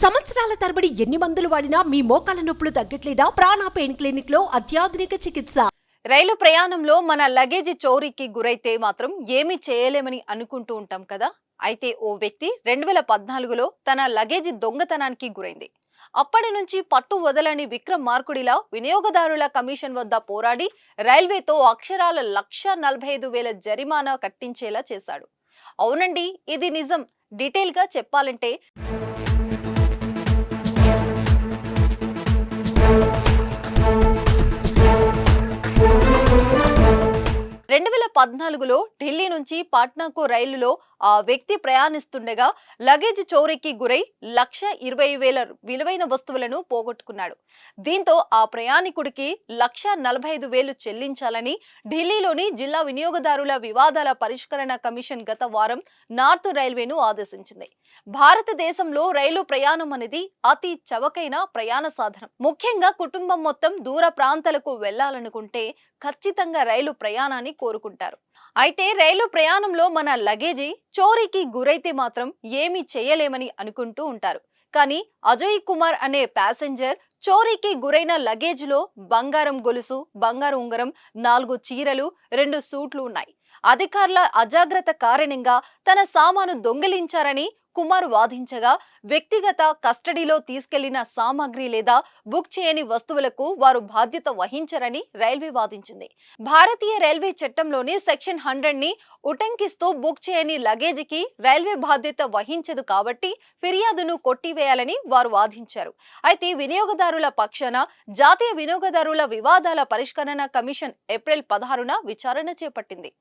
సంవత్సరాల తరబడి ఎన్ని మందులు వాడినా మీ మోకాల నొప్పులు తగ్గట్లేదా? ప్రాణ పెయిన్ క్లినిక్ లో అత్యాధునిక చికిత్స. రైలు ప్రయాణంలో మన లగేజీ చోరీకి గురైతే మాత్రం ఏమీ చేయలేమని అనుకుంటూ ఉంటాం కదా. అయితే ఓ వ్యక్తి 2014లో తన లగేజీ దొంగతనానికి గురైంది. అప్పటి నుంచి పట్టు వదలని విక్రమార్కుడిలా వినియోగదారుల కమిషన్ వద్ద పోరాడి రైల్వేతో అక్షరాల 1,45,000 జరిమానా కట్టించేలా చేశాడు. అవునండి, ఇది నిజం. డీటెయిల్ గా చెప్పాలంటే 2014లో ఢిల్లీ నుంచి పాట్నాకు రైలులో ఆ వ్యక్తి ప్రయాణిస్తుండగా లగేజ్ చోరీకి గురై 1,20,000 విలువైన వస్తువులను పోగొట్టుకున్నాడు. దీంతో ఆ ప్రయాణికుడికి 1,45,000 చెల్లించాలని ఢిల్లీలోని జిల్లా వినియోగదారుల వివాదాల పరిష్కరణ కమిషన్ గత వారం నార్త్ రైల్వేను ఆదేశించింది. భారతదేశంలో రైలు ప్రయాణం అనేది అతి చవకైన ప్రయాణ సాధనం. ముఖ్యంగా కుటుంబం మొత్తం దూర ప్రాంతాలకు వెళ్లాలనుకుంటే ఖచ్చితంగా రైలు ప్రయాణాన్ని కోరుకుంటారు. అయితే రైలు ప్రయాణంలో మన లగేజీ చోరీకి గురైతే మాత్రం ఏమీ చేయలేమని అనుకుంటూ ఉంటారు. కానీ అజయ్ కుమార్ అనే ప్యాసింజర్ చోరీకి గురైన లగేజ్లో బంగారం గొలుసు, బంగారు ఉంగరం, 4 చీరలు, 2 సూట్లు ఉన్నాయి. అధికారుల అజాగ్రత్త కారణంగా తన సామాను దొంగిలించారని కుమార్ వాదించగా, వ్యక్తిగత కస్టడీలో తీసుకెళ్లిన సామాగ్రి లేదా బుక్ చేయని వస్తువులకు వారు బాధ్యత వహించరని రైల్వే వాదించింది. భారతీయ రైల్వే చట్టంలోని సెక్షన్ 100ని ఉటంకిస్తూ బుక్ చేయని లగేజీకి రైల్వే బాధ్యత వహించదు కాబట్టి ఫిర్యాదును కొట్టివేయాలని వారు వాదించారు. అయితే వినియోగదారుల పక్షాన జాతీయ వినియోగదారుల వివాదాల పరిష్కరణ కమిషన్ ఏప్రిల్ 16న విచారణ చేపట్టింది.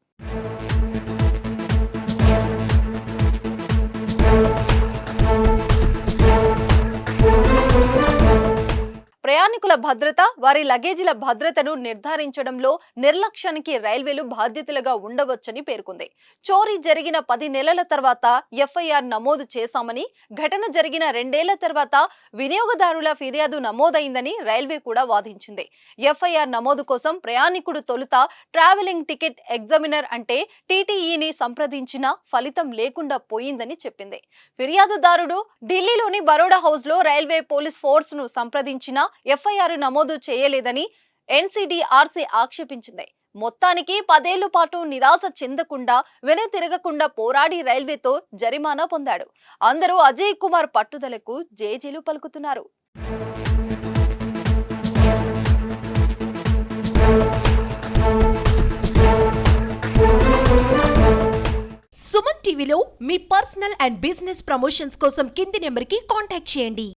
ప్రయాణికుల భద్రత, వారి లగేజీల భద్రతను నిర్ధారించడంలో నిర్లక్ష్యానికి రైల్వేలు బాధ్యతలుగా ఉండవచ్చని పేర్కొంది. చోరీ జరిగిన 10 నెలల తర్వాత ఎఫ్ఐఆర్ నమోదు చేశామని, ఘటన జరిగిన 2 ఏళ్ల తర్వాత వినియోగదారుల ఫిర్యాదు నమోదైందని రైల్వే కూడా వాదించింది. ఎఫ్ఐఆర్ నమోదు కోసం ప్రయాణికుడు తొలుత ట్రావెలింగ్ టికెట్ ఎగ్జామినర్ అంటే టీటీఈని సంప్రదించినా ఫలితం లేకుండా పోయిందని చెప్పింది. ఫిర్యాదుదారుడు ఢిల్లీలోని బరోడా హౌస్ లో రైల్వే పోలీస్ ఫోర్స్ ను సంప్రదించినా ఎఫ్ఐఆర్ నమోదు చేయలేదని ఎన్సీడీఆర్సీ ఆక్షేపించింది. మొత్తానికి 10 ఏళ్ల పాటు నిరాశ చెందకుండా వెనుతిరగకుండా పోరాడి రైల్వేతో జరిమానా పొందాడు. అందరూ అజయ్ కుమార్ పట్టుదలకు జేజేలు పలుకుతున్నారు. సుమన్ టీవీలో మీ పర్సనల్ అండ్ బిజినెస్ ప్రమోషన్స్ కోసం కింది నెంబర్కి కాంటాక్ట్ చేయండి.